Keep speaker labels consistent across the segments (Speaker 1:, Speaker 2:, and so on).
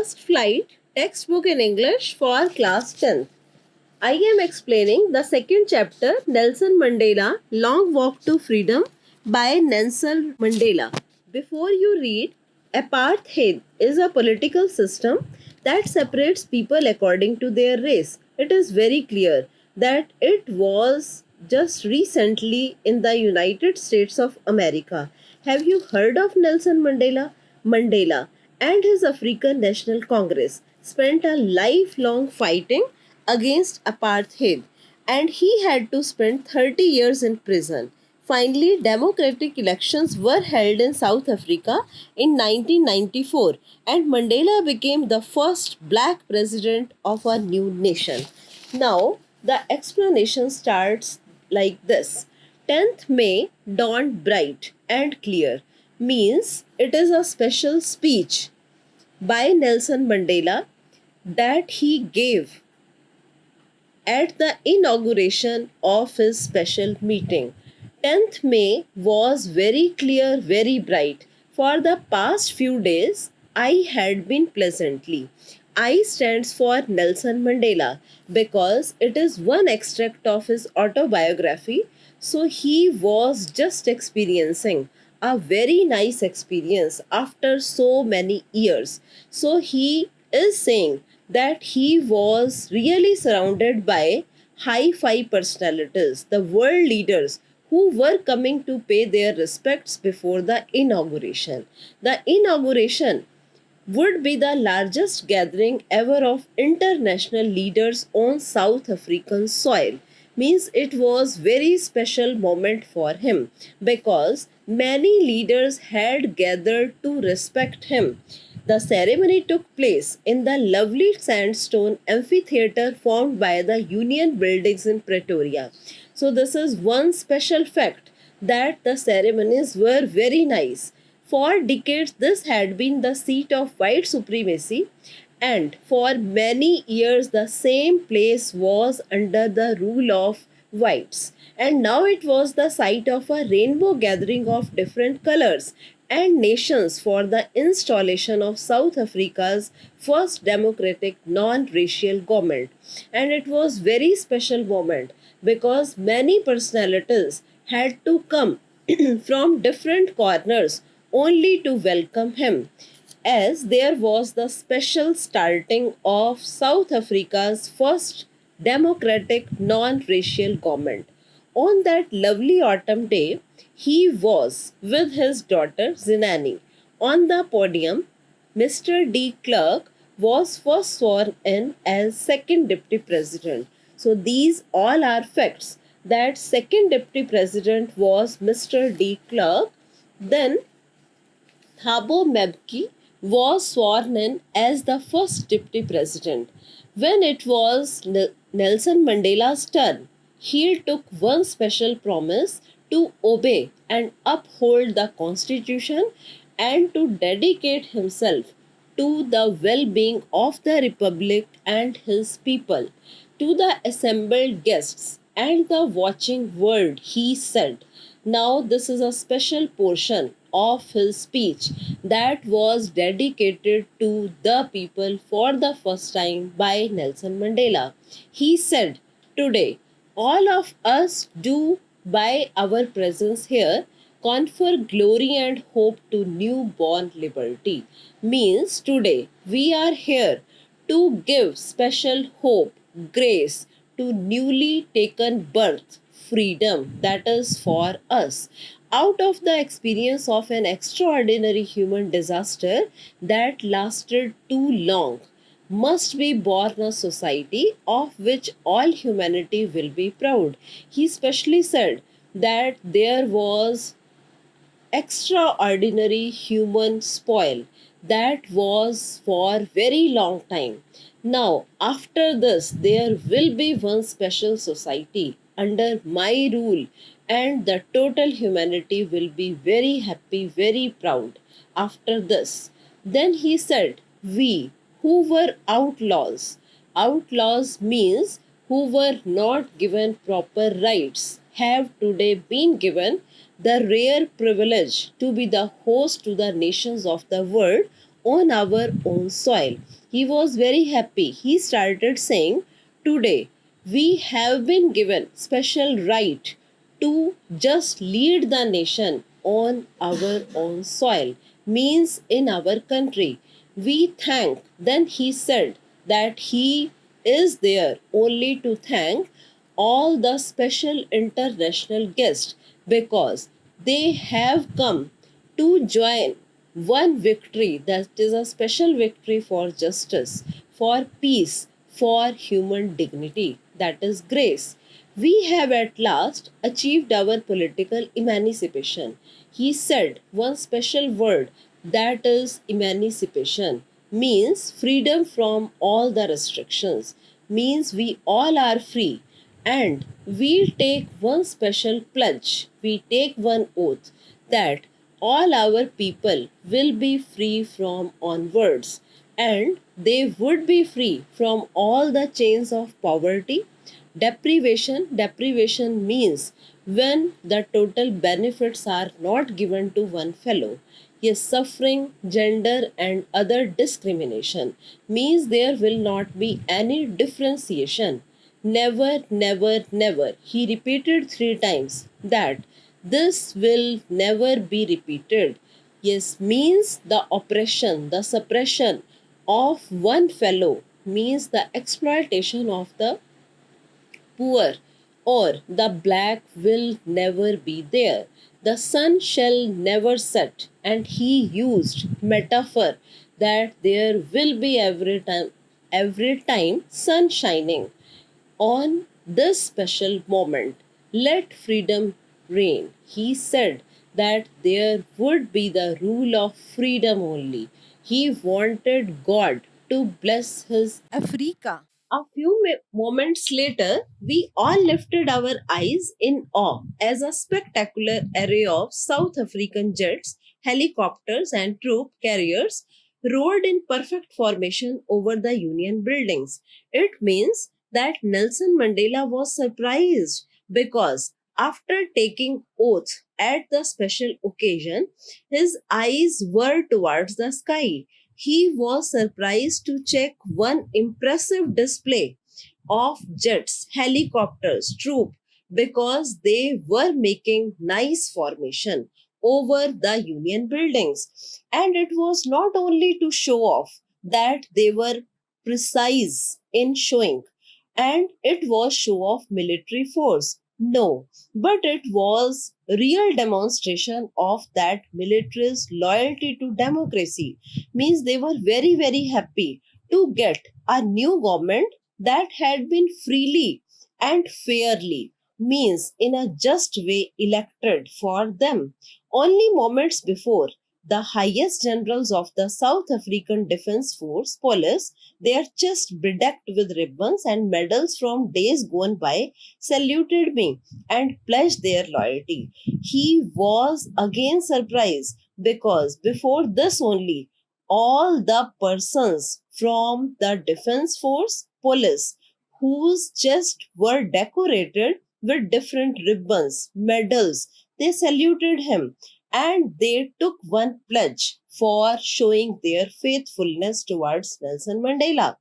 Speaker 1: First Flight Textbook in English for Class 10th. I am explaining the second chapter, Nelson Mandela, Long Walk to Freedom by Nelson Mandela. Before you read, apartheid is a political system that separates people according to their race. It is very clear that it was just recently in the United States of America. Have you heard of Nelson Mandela? Mandela and his African National Congress spent a lifelong fighting against apartheid, and he had to spend 30 years in prison. Finally, democratic elections were held in South Africa in 1994, and Mandela became the first black president of a new nation. Now, the explanation starts like this. 10th May dawned bright and clear means it is a special speech by Nelson Mandela that he gave at the inauguration of his special meeting. 10th May was very clear, very bright. For the past few days, I had been pleasantly. I stands for Nelson Mandela because it is one extract of his autobiography. So he was just experiencing a very nice experience after so many years. So he is saying that he was really surrounded by high-fi personalities, the world leaders who were coming to pay their respects before the inauguration. The inauguration would be the largest gathering ever of international leaders on South African soil. Means it was very special moment for him because many leaders had gathered to respect him. The ceremony took place in the lovely sandstone amphitheater formed by the Union Buildings in Pretoria. So this is one special fact, that the ceremonies were very nice. For decades this had been the seat of white supremacy, and for many years the same place was under the rule of whites. And now it was the site of a rainbow gathering of different colors and nations for the installation of South Africa's first democratic non-racial government. And it was very special moment because many personalities had to come from different corners only to welcome him, as there was the special starting of South Africa's first democratic non-racial government. On that lovely autumn day, he was with his daughter Zinani. On the podium, Mr. D. Clark was first sworn in as second deputy president. So these all are facts, that second deputy president was Mr. D. Clark. Then Thabo Mbeki was sworn in as the first deputy president. When it was Nelson Mandela's turn, he took one special promise to obey and uphold the constitution and to dedicate himself to the well-being of the republic and his people. To the assembled guests and the watching world, he said, now this is a special portion of his speech that was dedicated to the people for the first time by Nelson Mandela. He said, today, all of us do by our presence here confer glory and hope to newborn liberty. Means today we are here to give special hope, grace to newly taken birth, freedom that is for us. Out of the experience of an extraordinary human disaster that lasted too long, must be born a society of which all humanity will be proud. He specially said that there was extraordinary human spoil that was for very long time. Now, after this, there will be one special society under my rule, and the total humanity will be very happy, very proud after this. Then he said, we who were outlaws means who were not given proper rights, have today been given the rare privilege to be the host to the nations of the world on our own soil. He was very happy. He started saying, "Today we have been given special right to just lead the nation on our own soil, means in our country. We thank." Then he said that he is there only to thank all the special international guests because they have come to join one victory, that is a special victory for justice, for peace, for human dignity, that is grace. We have at last achieved our political emancipation. He said one special word, that is emancipation, means freedom from all the restrictions, means we all are free. And we take one special pledge, we take one oath that all our people will be free from onwards, and they would be free from all the chains of poverty, deprivation. Deprivation means when the total benefits are not given to one fellow. Yes, suffering, gender, and other discrimination means there will not be any differentiation. Never, never, never. He repeated 3 times that this will never be repeated. Yes, means the oppression, the suppression of one fellow, means the exploitation of the poor, or the black will never be there. The sun shall never set, and he used metaphor that there will be every time sun shining. On this special moment, let freedom reign. He said that there would be the rule of freedom only. He wanted God to bless his Africa. A few moments later, we all lifted our eyes in awe as a spectacular array of South African jets, helicopters, and troop carriers roared in perfect formation over the Union buildings. It means that Nelson Mandela was surprised because after taking oath at the special occasion, his eyes were towards the sky. He was surprised to check one impressive display of jets, helicopters, troop, because they were making nice formation over the Union buildings. And it was not only to show off that they were precise in showing, and it was show of military force. No, but it was real demonstration of that military's loyalty to democracy. Means they were very, very happy to get a new government that had been freely and fairly, means in a just way, elected for them. Only moments before, the highest generals of the South African Defence Force, police, their chests bedecked with ribbons and medals from days gone by, saluted me and pledged their loyalty. He was again surprised because before this only, all the persons from the defense force, police, whose chests were decorated with different ribbons, medals, they saluted him and they took one pledge for showing their faithfulness towards Nelson Mandela.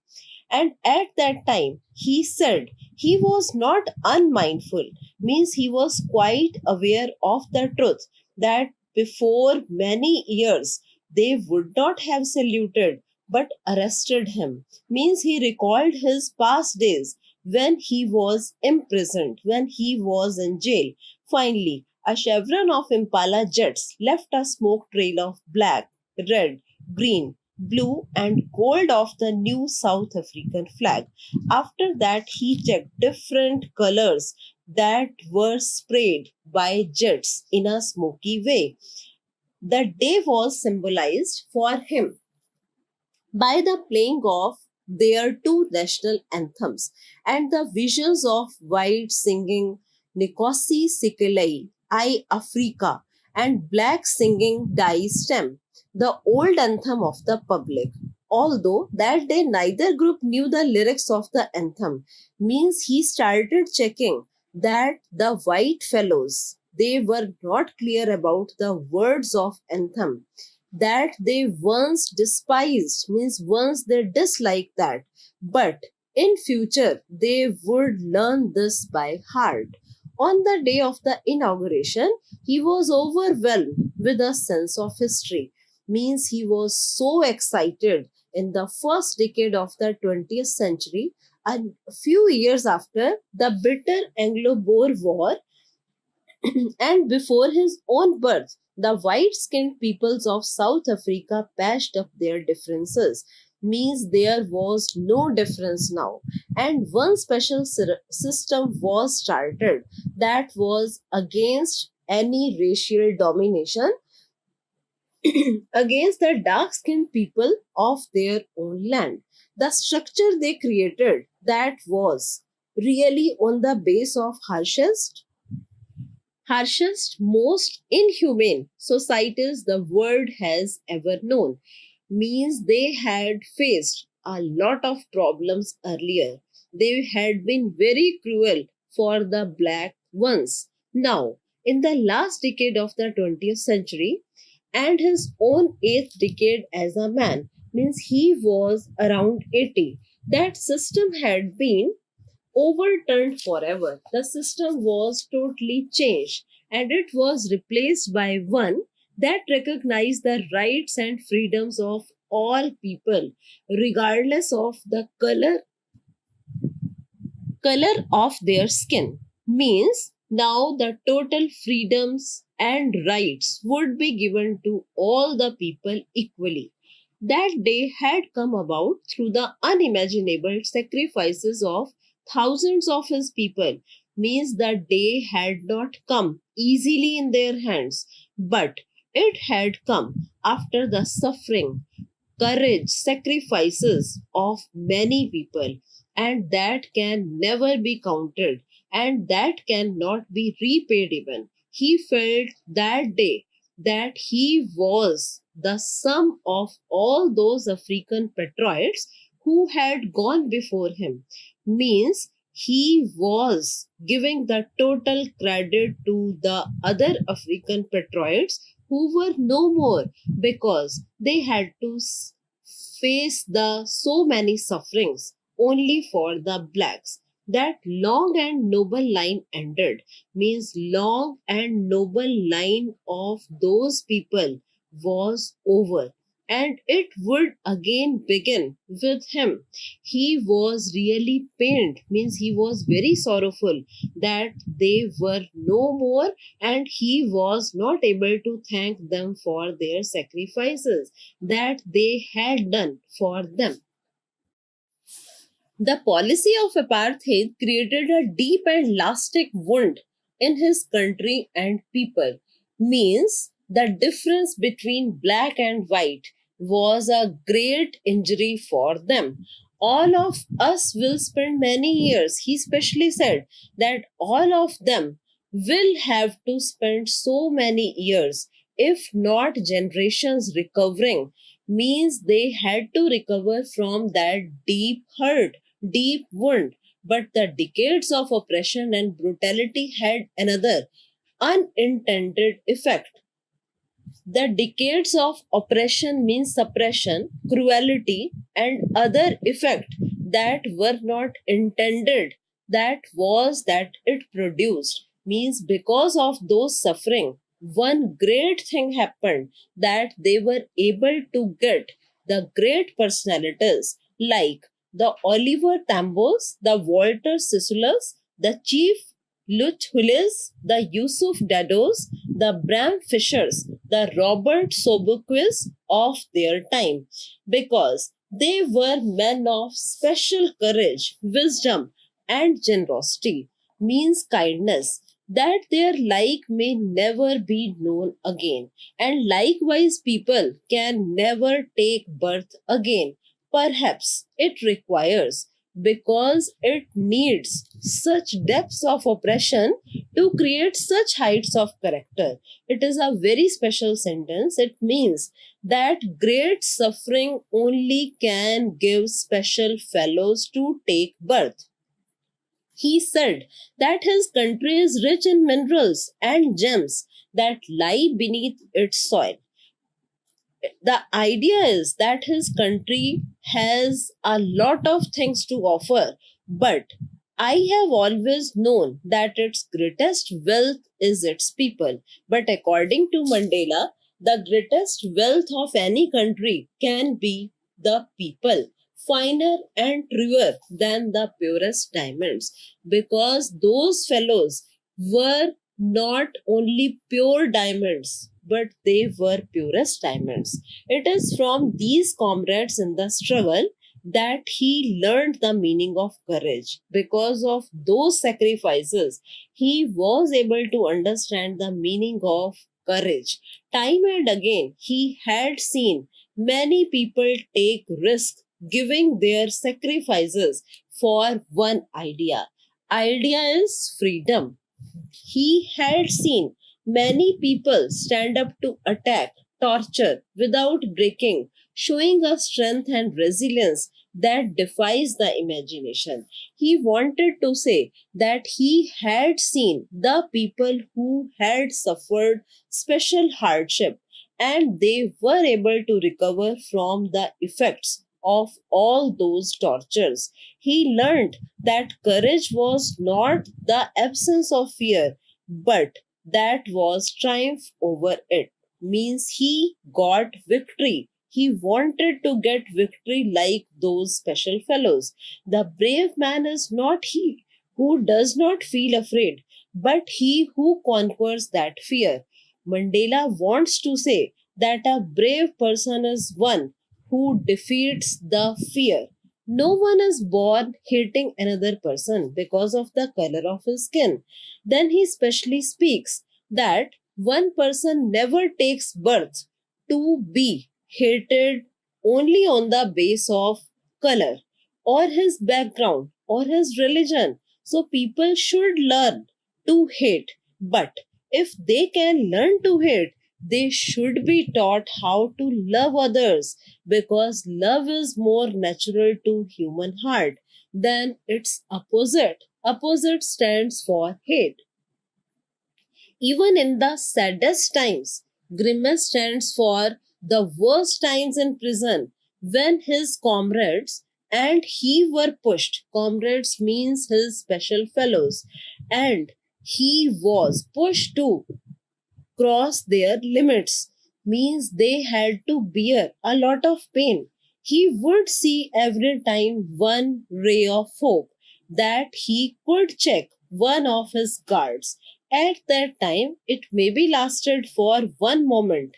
Speaker 1: And at that time, he said he was not unmindful, means he was quite aware of the truth that before many years they would not have saluted but arrested him. Means he recalled his past days when he was imprisoned, when he was in jail. Finally, a chevron of Impala jets left a smoke trail of black, red, green, blue, and gold of the new South African flag. After that, he checked different colors that were sprayed by jets in a smoky way. The day was symbolized for him by the playing of their two national anthems and the visions of white singing Nikosi Sikelei, I Africa, and black singing Dai Stem, the old anthem of the public. Although that day neither group knew the lyrics of the anthem, means he started checking that the white fellows, they were not clear about the words of anthem. that they once despised, means once they disliked that, but in future they would learn this by heart. On the day of the inauguration, he was overwhelmed with a sense of history, means he was so excited. In the first decade of the 20th century, a few years after the bitter Anglo-Boer War, and before his own birth, the white skinned peoples of South Africa patched up their differences. Means there was no difference now. And one special system was started that was against any racial domination against the dark skinned people of their own land. The structure they created that was really on the base of harshest, most inhumane societies the world has ever known. Means they had faced a lot of problems earlier. They had been very cruel for the black ones. Now, in the last decade of the 20th century and his own eighth decade as a man, means he was around 80. That system had been overturned forever. The system was totally changed and it was replaced by one that recognized the rights and freedoms of all people, regardless of the color of their skin. Means now the total freedoms and rights would be given to all the people equally. That day had come about through the unimaginable sacrifices of thousands of his people. Means the day had not come easily in their hands, but it had come after the suffering, courage, sacrifices of many people, and that can never be counted and that cannot be repaid even. He felt that day that he was the sum of all those African patriots who had gone before him. Means he was giving the total credit to the other African patriots who were no more because they had to face the so many sufferings only for the blacks. That long and noble line ended. Means long and noble line of those people was over and it would again begin with him. He was really pained, means he was very sorrowful that they were no more and he was not able to thank them for their sacrifices that they had done for them. The policy of apartheid created a deep and lasting wound in his country and people. Means the difference between black and white was a great injury for them. All of us will spend many years, he specially said that all of them will have to spend so many years, if not generations, recovering. Means they had to recover from that deep hurt, deep wound. But the decades of oppression and brutality had another unintended effect. The decades of oppression means suppression, cruelty, and other effect that were not intended, that was that it produced. Means because of those suffering, one great thing happened that they were able to get the great personalities like the Oliver Tambos, the Walter Sissulus, the Chief Luch the Yusuf Dados, the Bram Fishers, the Robert Sobuquist of their time, because they were men of special courage, wisdom, and generosity, means kindness, that their like may never be known again, and likewise people can never take birth again. Perhaps it requires because it needs such depths of oppression to create such heights of character. It is a very special sentence. It means that great suffering only can give special fellows to take birth. He said that his country is rich in minerals and gems that lie beneath its soil. The idea is that his country has a lot of things to offer, but I have always known that its greatest wealth is its people. But according to Mandela, the greatest wealth of any country can be the people, finer and truer than the purest diamonds, because those fellows were not only pure diamonds, but they were purest diamonds. It is from these comrades in the struggle that he learned the meaning of courage. Because of those sacrifices, he was able to understand the meaning of courage. Time and again, he had seen many people take risk giving their sacrifices for one idea. Idea is freedom. He had seen many people stand up to attack, torture without breaking, showing a strength and resilience that defies the imagination. He wanted to say that he had seen the people who had suffered special hardship and they were able to recover from the effects of all those tortures. He learned that courage was not the absence of fear, but that was triumph over it. Means he got victory. He wanted to get victory like those special fellows. The brave man is not he who does not feel afraid, but he who conquers that fear. Mandela wants to say that a brave person is one who defeats the fear. No one is born hating another person because of the color of his skin. Then he specially speaks that one person never takes birth to be hated only on the base of color or his background or his religion. So people should learn to hate. But if they can learn to hate, they should be taught how to love others, because love is more natural to human heart than its opposite. Opposite stands for hate. Even in the saddest times, Grimace stands for the worst times in prison when his comrades and he were pushed. Comrades means his special fellows, and he was pushed to cross their limits, means they had to bear a lot of pain. He would see every time one ray of hope that he could check one of his guards. At that time, it maybe lasted for one moment.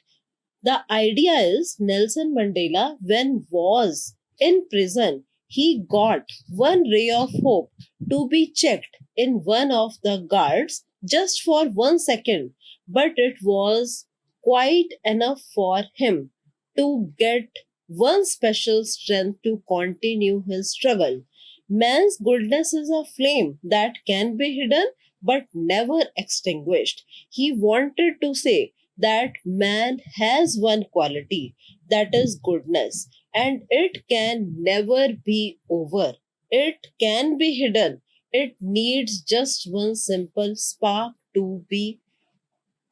Speaker 1: The idea is Nelson Mandela, when was in prison, he got one ray of hope to be checked in one of the guards just for 1 second, but it was quite enough for him to get one special strength to continue his struggle. Man's goodness is a flame that can be hidden but never extinguished. He wanted to say that man has one quality, that is goodness, and it can never be over. It can be hidden. It needs just one simple spark to be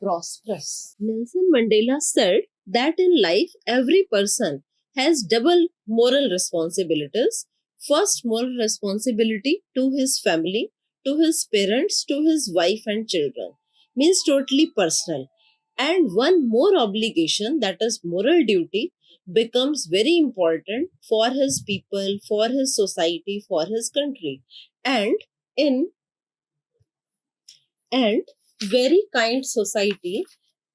Speaker 1: prosperous. Nelson Mandela said that in life every person has double moral responsibilities. First, moral responsibility to his family, to his parents, to his wife and children, means totally personal. And one more obligation, that is moral duty, becomes very important for his people, for his society, for his country. And in and very kind society,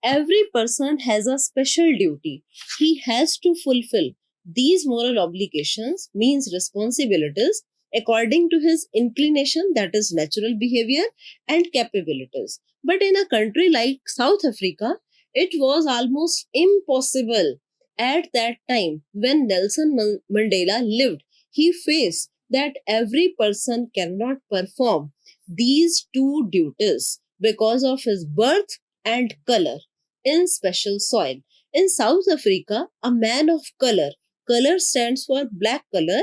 Speaker 1: every person has a special duty. He has to fulfill these moral obligations, means responsibilities, according to his inclination, that is natural behavior and capabilities. But in a country like South Africa, it was almost impossible at that time when Nelson Mandela lived. He faced that every person cannot perform these two duties because of his birth and color in special soil. In South Africa, a man of color stands for black color,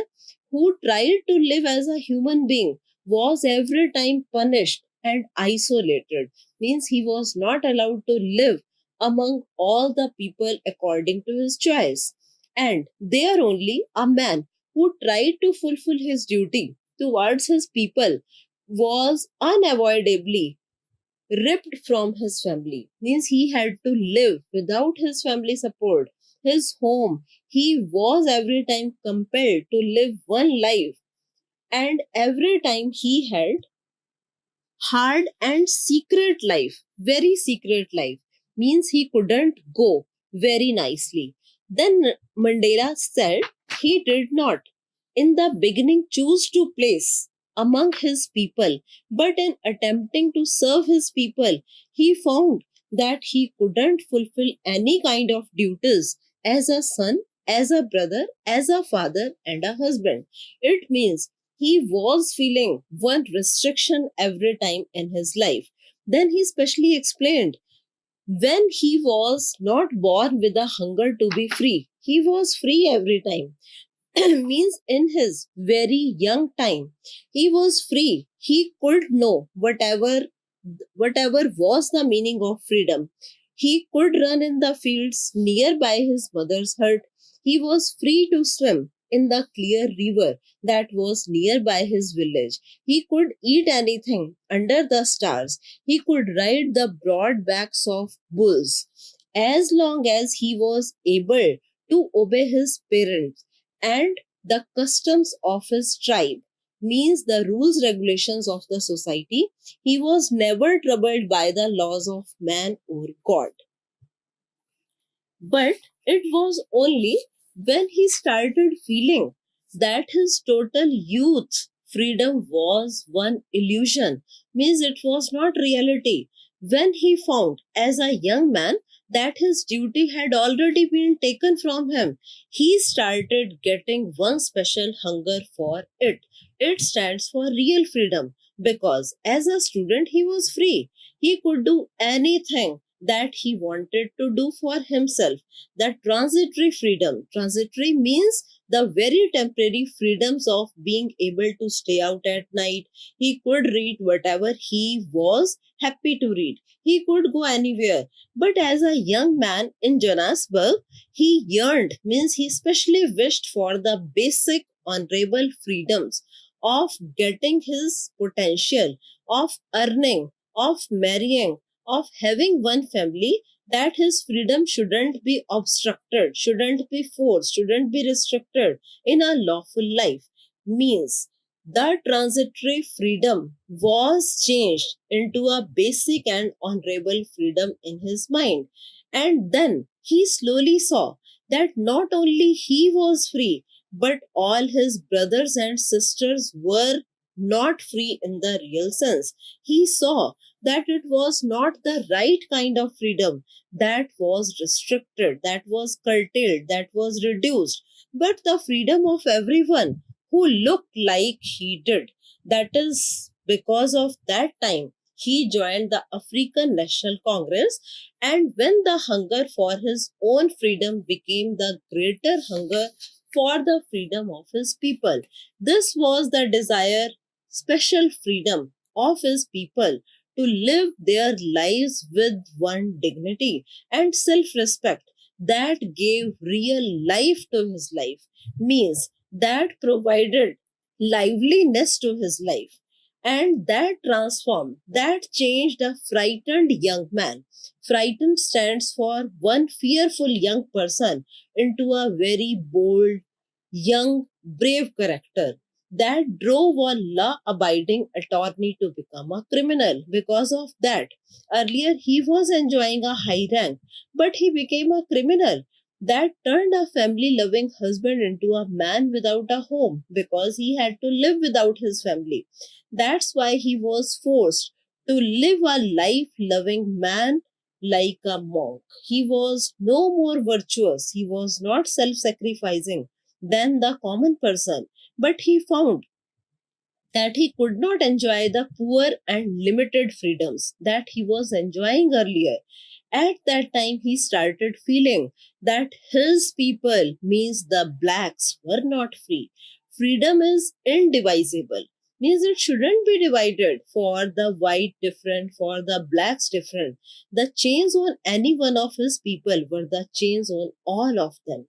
Speaker 1: who tried to live as a human being was every time punished and isolated. Means he was not allowed to live among all the people according to his choice. And there only a man who tried to fulfill his duty towards his people was unavoidably ripped from his family. Means he had to live without his family support, his home. He was every time compelled to live one life, and every time he had hard and secret life, very secret life, means he couldn't go very nicely. Then Mandela said he did not in the beginning choose to place among his people, but in attempting to serve his people, he found that he couldn't fulfill any kind of duties as a son, as a brother, as a father, and a husband. It means he was feeling one restriction every time in his life. Then he specially explained when he was not born with a hunger to be free, he was free every time. Means in his very young time he was free, he could know whatever was the meaning of freedom. He could run in the fields nearby his mother's hut. He was free to swim in the clear river that was nearby his village. He could eat anything under the stars. He could ride the broad backs of bulls as long as he was able to obey his parents and the customs of his tribe, means the rules regulations of the society. He was never troubled by the laws of man or God. But it was only when he started feeling that his total youth freedom was one illusion, means it was not reality. When he found as a young man that his duty had already been taken from him, he started getting one special hunger for it. It stands for real freedom because as a student he was free. He could do anything that he wanted to do for himself. The transitory freedom. Transitory means the very temporary freedoms of being able to stay out at night. He could read whatever he was happy to read. He could go anywhere. But as a young man in Johannesburg, he yearned, means he especially wished for the basic honorable freedoms of getting his potential, of earning, of marrying, of having one family, that his freedom shouldn't be obstructed, shouldn't be forced, shouldn't be restricted in a lawful life. Means the transitory freedom was changed into a basic and honorable freedom in his mind. And then he slowly saw that not only he was free, but all his brothers and sisters were not free in the real sense. He saw that it was not the right kind of freedom, that was restricted, that was curtailed, that was reduced, but the freedom of everyone who looked like he did. That is because of that time he joined the African National Congress, and when the hunger for his own freedom became the greater hunger for the freedom of his people, this was the desire, special freedom of his people to live their lives with one dignity and self respect that gave real life to his life, means that provided liveliness to his life, and that transformed, that changed a frightened young man. Frightened stands for one fearful young person into a very bold, young, brave character that drove a law abiding attorney to become a criminal. Because of that, earlier he was enjoying a high rank, but he became a criminal. That turned a family loving husband into a man without a home because he had to live without his family. That's why he was forced to live a life loving man like a monk. He was no more virtuous, he was not self sacrificing than the common person, but he found that he could not enjoy the poor and limited freedoms that he was enjoying earlier. At that time, he started feeling that his people, means the blacks, were not free. Freedom is indivisible, means it shouldn't be divided for the white different, for the blacks different. The chains on any one of his people were the chains on all of them.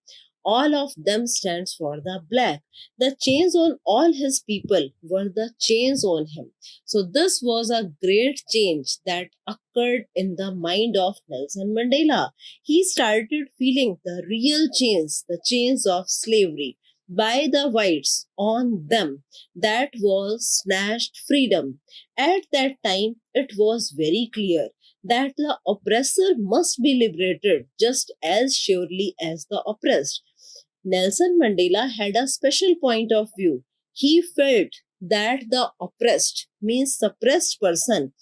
Speaker 1: All of them stands for the black. The chains on all his people were the chains on him. So this was a great change that occurred in the mind of Nelson Mandela. He started feeling the real chains, the chains of slavery by the whites on them. That was snatched freedom. At that time, it was very clear that the oppressor must be liberated just as surely as the oppressed. Nelson Mandela had a special point of view. He felt that the oppressed means suppressed person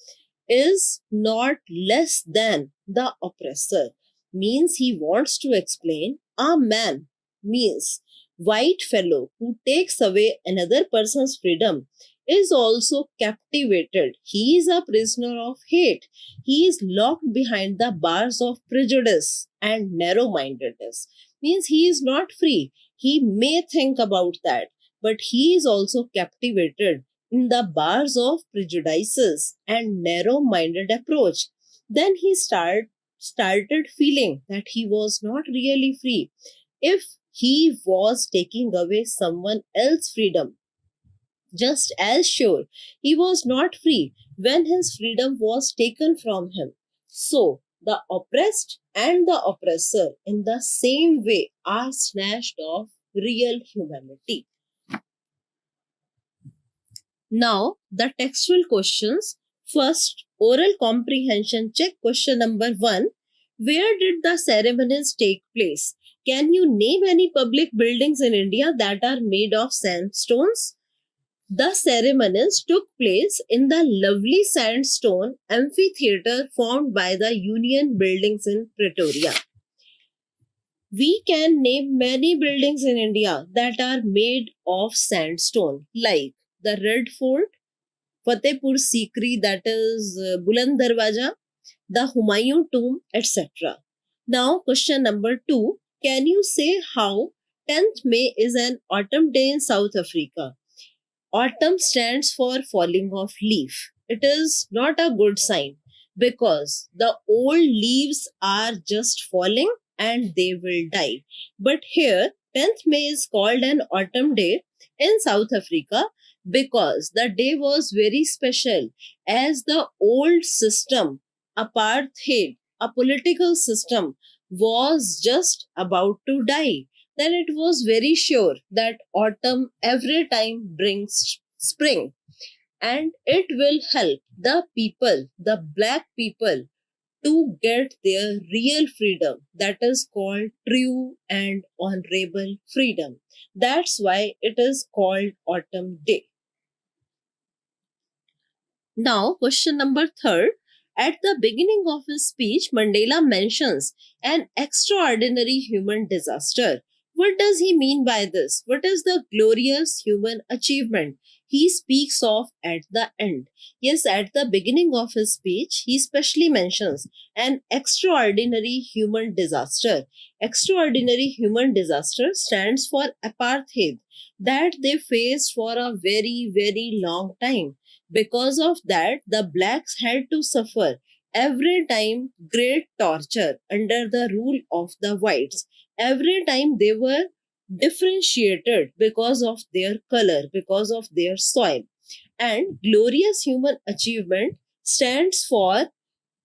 Speaker 1: is not less than the oppressor. Means he wants to explain a man means white fellow who takes away another person's freedom is also captivated. He is a prisoner of hate. He is locked behind the bars of prejudice and narrow mindedness. Means he is not free. He may think about that, but he is also captivated in the bars of prejudices and narrow-minded approach. Then he started feeling that he was not really free if he was taking away someone else's freedom. Just as sure he was not free when his freedom was taken from him. So the oppressed and the oppressor in the same way are snatched of real humanity. Now, the textual questions. First, oral comprehension check question number 1. Where did the ceremonies take place? Can you name any public buildings in India that are made of sandstones? The ceremonies took place in the lovely sandstone amphitheatre formed by the Union Buildings in Pretoria. We can name many buildings in India that are made of sandstone, like the Red Fort, Fatehpur Sikri, that is Buland Darwaja, the Humayun tomb, etc. Now, question number 2. Can you say how 10th May is an autumn day in South Africa? Autumn stands for falling of leaf. It is not a good sign because the old leaves are just falling and they will die. But here, 10th May is called an autumn day in South Africa because the day was very special as the old system, apartheid, a political system, was just about to die. Then it was very sure that autumn every time brings spring and it will help the people, the black people, to get their real freedom, that is called true and honorable freedom. That's why it is called Autumn Day. Now, question number 3. At the beginning of his speech, Mandela mentions an extraordinary human disaster. What does he mean by this? What is the glorious human achievement he speaks of at the end? Yes, at the beginning of his speech, he specially mentions an extraordinary human disaster. Extraordinary human disaster stands for apartheid that they faced for a very, very long time. Because of that, the blacks had to suffer every time great torture under the rule of the whites. Every time they were differentiated because of their color, because of their soil. And glorious human achievement stands for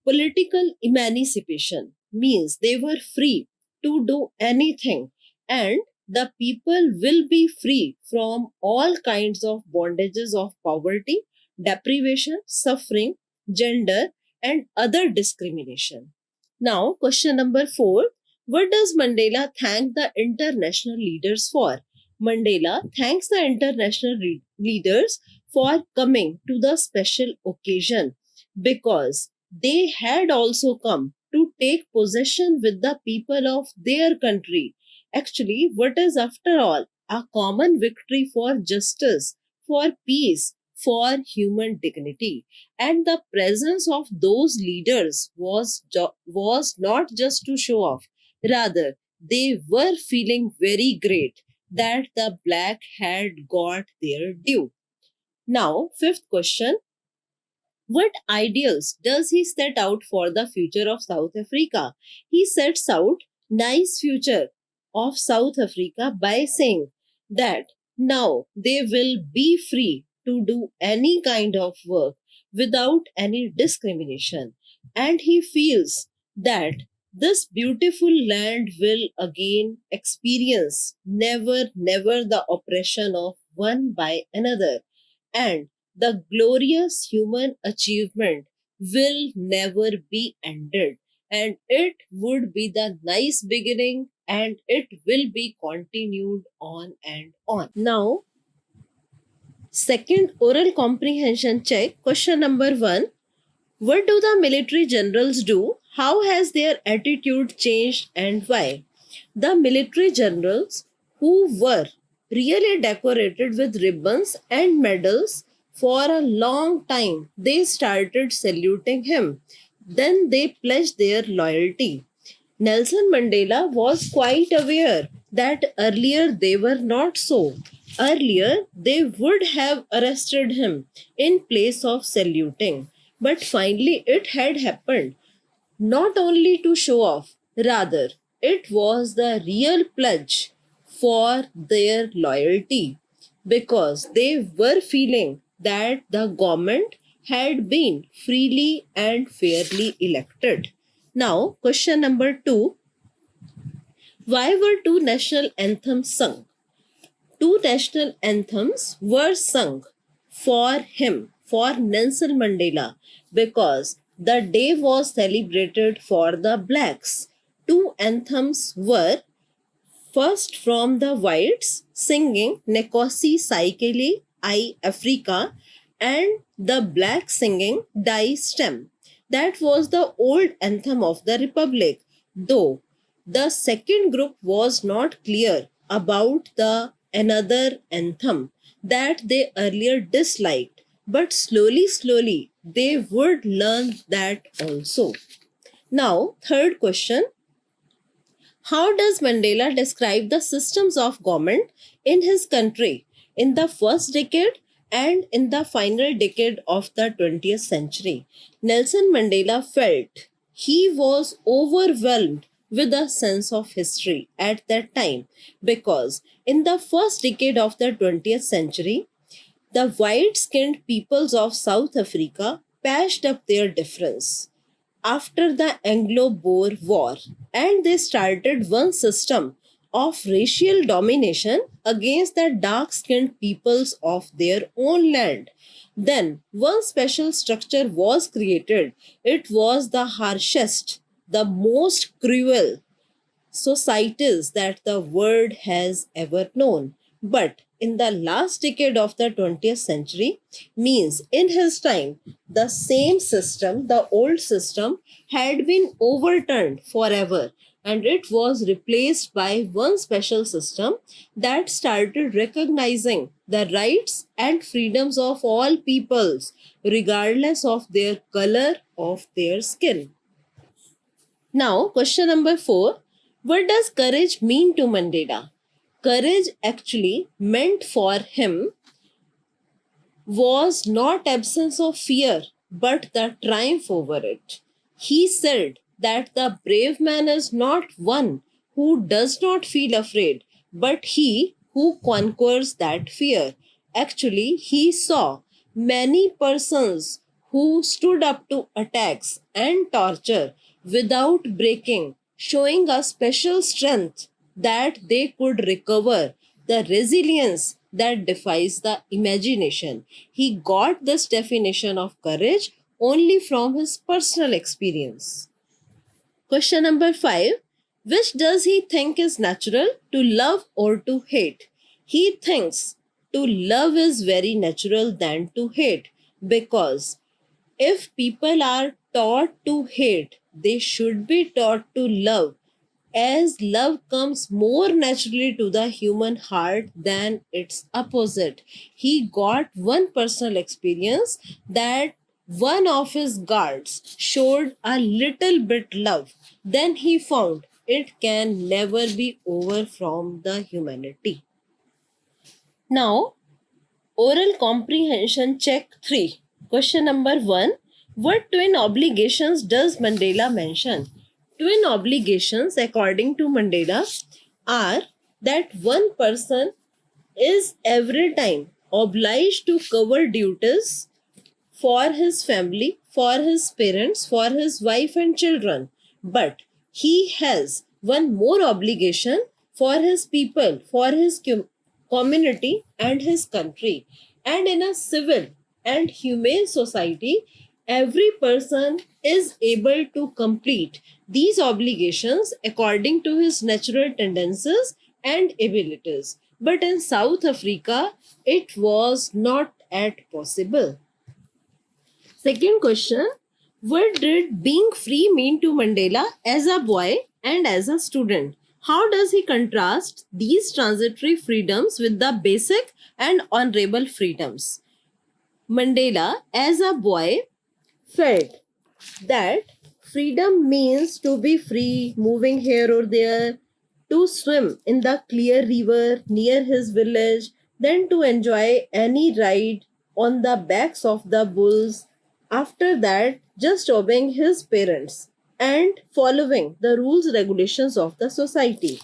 Speaker 1: political emancipation, means they were free to do anything and the people will be free from all kinds of bondages of poverty, deprivation, suffering, gender, and other discrimination. Now, question number 4. What does Mandela thank the international leaders for? Mandela thanks the international leaders for coming to the special occasion because they had also come to take possession with the people of their country. Actually, what is after all a common victory for justice, for peace, for human dignity. And the presence of those leaders was not just to show off, rather, they were feeling very great that the black had got their due. Now, fifth question. What ideals does he set out for the future of South Africa? He sets out nice future of South Africa by saying that now they will be free to do any kind of work without any discrimination, and he feels that this beautiful land will again experience never the oppression of one by another, and the glorious human achievement will never be ended, and it would be the nice beginning and it will be continued on and on. Now, second oral comprehension check. Question number 1. What do the military generals do? How has their attitude changed and why? The military generals, who were really decorated with ribbons and medals for a long time, they started saluting him. Then they pledged their loyalty. Nelson Mandela was quite aware that earlier they were not so. Earlier, they would have arrested him in place of saluting. But finally, it had happened, not only to show off, rather, it was the real pledge for their loyalty, because they were feeling that the government had been freely and fairly elected. Now, question number 2. Why were two national anthems sung? Two national anthems were sung for him, for Nelson Mandela, because the day was celebrated for the blacks. Two anthems were first from the whites singing Nekosi Saikele I Africa, and the blacks singing Die Stem. That was the old anthem of the Republic, though the second group was not clear about the another anthem that they earlier disliked, but slowly they would learn that also. Now, third question. How does Mandela describe the systems of government in his country in the first decade and in the final decade of the 20th century? Nelson Mandela felt he was overwhelmed with a sense of history at that time, because in the first decade of the 20th century, the white skinned peoples of South Africa patched up their difference after the Anglo-Boer War, and they started one system of racial domination against the dark-skinned peoples of their own land. Then one special structure was created. It was the harshest, the most cruel societies that the world has ever known. But in the last decade of the 20th century, means in his time, the same system, the old system, had been overturned forever, and it was replaced by one special system that started recognizing the rights and freedoms of all peoples, regardless of their color of their skin. Now, question number 4. What does courage mean to Mandela? Courage actually meant for him was not absence of fear, but the triumph over it. He said that the brave man is not one who does not feel afraid, but he who conquers that fear. Actually, he saw many persons who stood up to attacks and torture without breaking, showing a special strength that they could recover, the resilience that defies the imagination. He got this definition of courage only from his personal experience. Question number 5. Which does he think is natural, to love or to hate? He thinks to love is very natural than to hate, because if people are taught to hate, they should be taught to love, as love comes more naturally to the human heart than its opposite. He got one personal experience that one of his guards showed a little bit love. Then he found it can never be over from the humanity. Now, Oral comprehension check 3. Question number 1. What twin obligations does Mandela mention? Twin obligations, according to Mandela, are that one person is every time obliged to cover duties for his family, for his parents, for his wife and children. But he has one more obligation for his people, for his community and his country. And in a civil and humane society, every person is able to complete these obligations according to his natural tendencies and abilities. But in South Africa, it was not at possible. Second question. What did being free mean to Mandela as a boy and as a student? How does he contrast these transitory freedoms with the basic and honorable freedoms? Mandela, as a boy, felt that freedom means to be free, moving here or there, to swim in the clear river near his village, then to enjoy any ride on the backs of the bulls. After that, just obeying his parents and following the rules regulations of the society.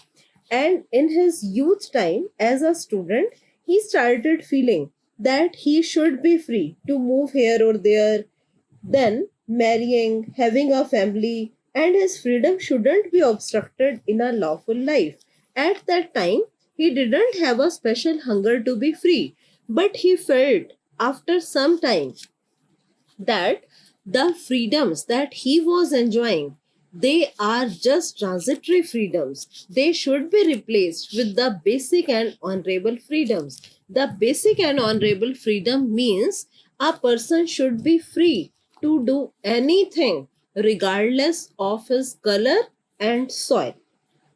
Speaker 1: And in his youth time as a student, he started feeling that he should be free to move here or there, then marrying, having a family, and his freedom shouldn't be obstructed in a lawful life. At that time, he didn't have a special hunger to be free, but he felt after some time that the freedoms that he was enjoying, they are just transitory freedoms. They should be replaced with the basic and honorable freedoms. The basic and honorable freedom means a person should be free to do anything regardless of his color and soil.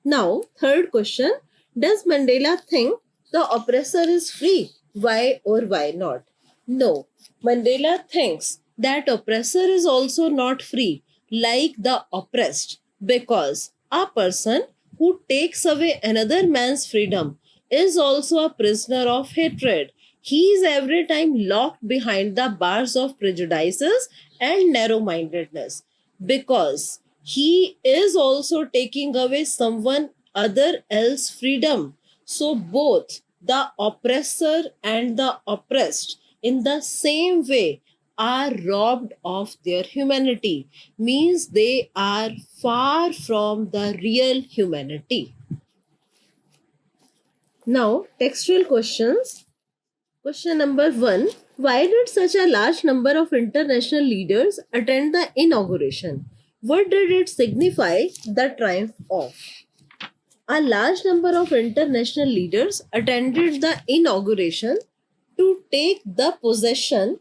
Speaker 1: Now, third question. Does Mandela think the oppressor is free? Why or why not? No. Mandela thinks that oppressor is also not free like the oppressed, because a person who takes away another man's freedom is also a prisoner of hatred. He is every time locked behind the bars of prejudices and narrow-mindedness, because he is also taking away someone other else's freedom. So both the oppressor and the oppressed in the same way are robbed of their humanity, means they are far from the real humanity. Now, textual questions. Question number 1. Why did such a large number of international leaders attend the inauguration? What did it signify the triumph of? A large number of international leaders attended the inauguration to take the possession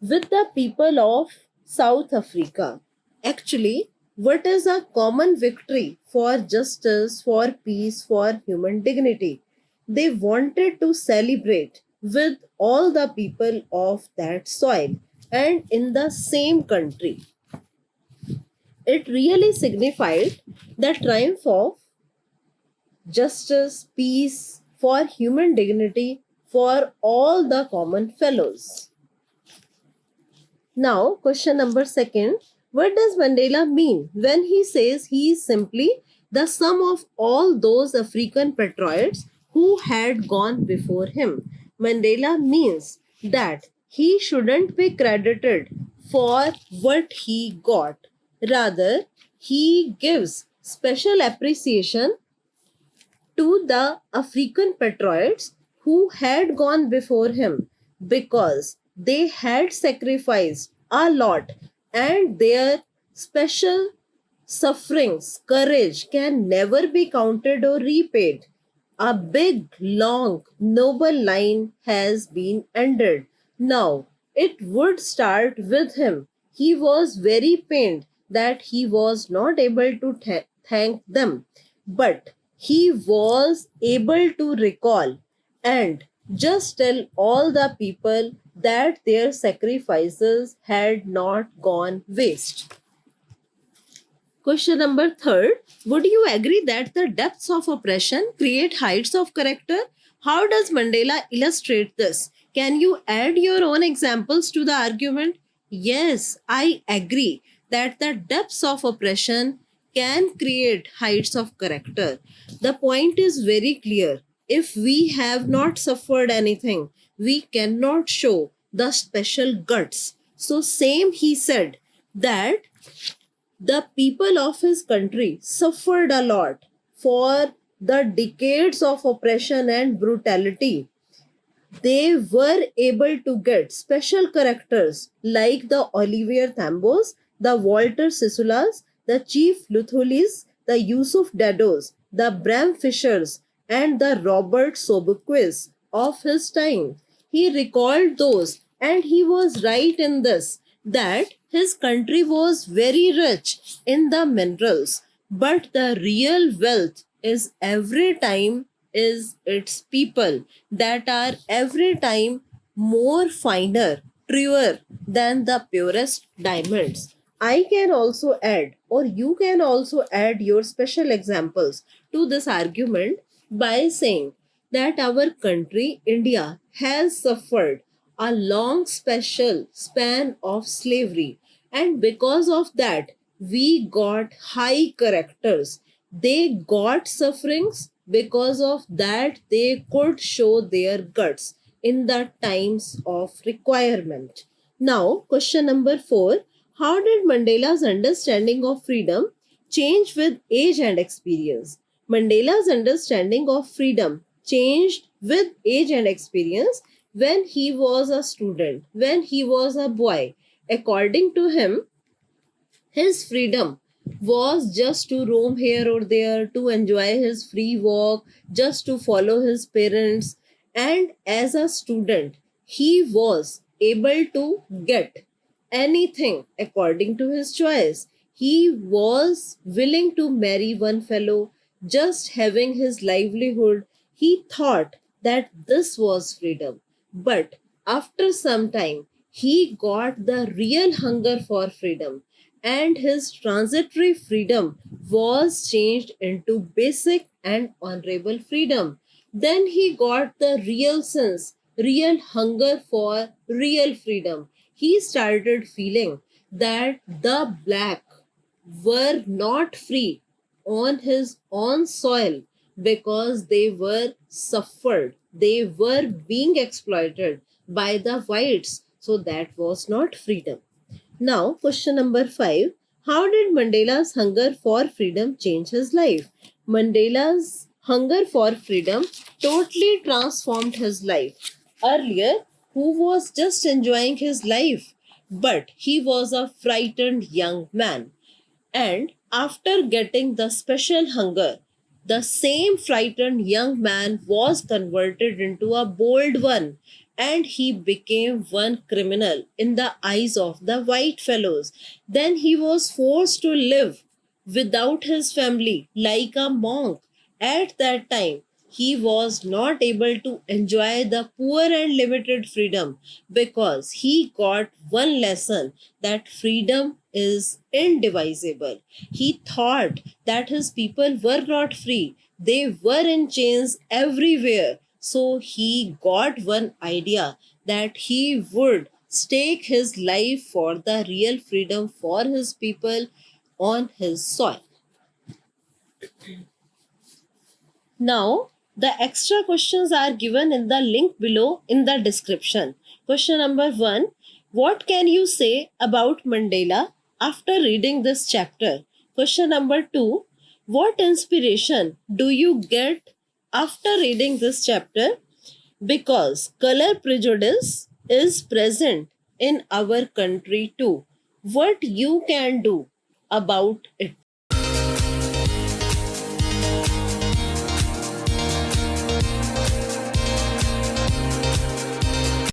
Speaker 1: with the people of South Africa. Actually, what is a common victory for justice, for peace, for human dignity? They wanted to celebrate with all the people of that soil and in the same country. It really signified the triumph of justice, peace, for human dignity, for all the common fellows. Now, question number 2. What does Mandela mean when he says he is simply the sum of all those African patriots who had gone before him? Mandela means that he shouldn't be credited for what he got. Rather, he gives special appreciation to the African patriots who had gone before him, because they had sacrificed a lot, and their special sufferings, courage can never be counted or repaid. A big, long, noble line has been ended. Now, it would start with him. He was very pained that he was not able to thank them, but he was able to recall and just tell all the people that their sacrifices had not gone waste. Question number 3. Would you agree that the depths of oppression create heights of character? How does Mandela illustrate this? Can you add your own examples to the argument? Yes, I agree that the depths of oppression can create heights of character. The point is very clear. If we have not suffered anything, we cannot show the special guts. So, same he said that the people of his country suffered a lot for the decades of oppression and brutality. They were able to get special characters like the Olivier Thambos, the Walter Sissulas, the Chief Luthulis, the Yusuf Dados, the Bram Fishers, and the Robert Sobuquis of his time. He recalled those, and he was right in this that his country was very rich in the minerals, but the real wealth is every time is its people that are every time more finer, truer than the purest diamonds. I can also add, or you can also add your special examples to this argument by saying that our country, India, has suffered a long special span of slavery, and because of that, we got high characters. They got sufferings, because of that they could show their guts in the times of requirement. Now, question number 4. How did Mandela's understanding of freedom change with age and experience? Mandela's understanding of freedom changed with age and experience when he was a student, when he was a boy. According to him, his freedom was just to roam here or there, to enjoy his free walk, just to follow his parents. And as a student, he was able to get anything according to his choice. He was willing to marry one fellow, just having his livelihood. He thought that this was freedom. But after some time, he got the real hunger for freedom, and his transitory freedom was changed into basic and honorable freedom. Then he got the real sense, real hunger for real freedom. He started feeling that the black were not free on his own soil because they were suffered, they were being exploited by the whites. So that was not freedom. Now, question number 5. How did Mandela's hunger for freedom change his life? Mandela's hunger for freedom totally transformed his life. Earlier, who was just enjoying his life, but he was a frightened young man. And after getting the special hunger, the same frightened young man was converted into a bold one, and he became one criminal in the eyes of the white fellows. Then he was forced to live without his family like a monk. At that time, he was not able to enjoy the poor and limited freedom because he got one lesson that freedom is indivisible. He thought that his people were not free, they were in chains everywhere. So he got one idea that he would stake his life for the real freedom for his people on his soil. Now, the extra questions are given in the link below in the description. Question number 1. What can you say about Mandela after reading this chapter? Question number 2. What inspiration do you get after reading this chapter? Because color prejudice is present in our country too. What you can do about it?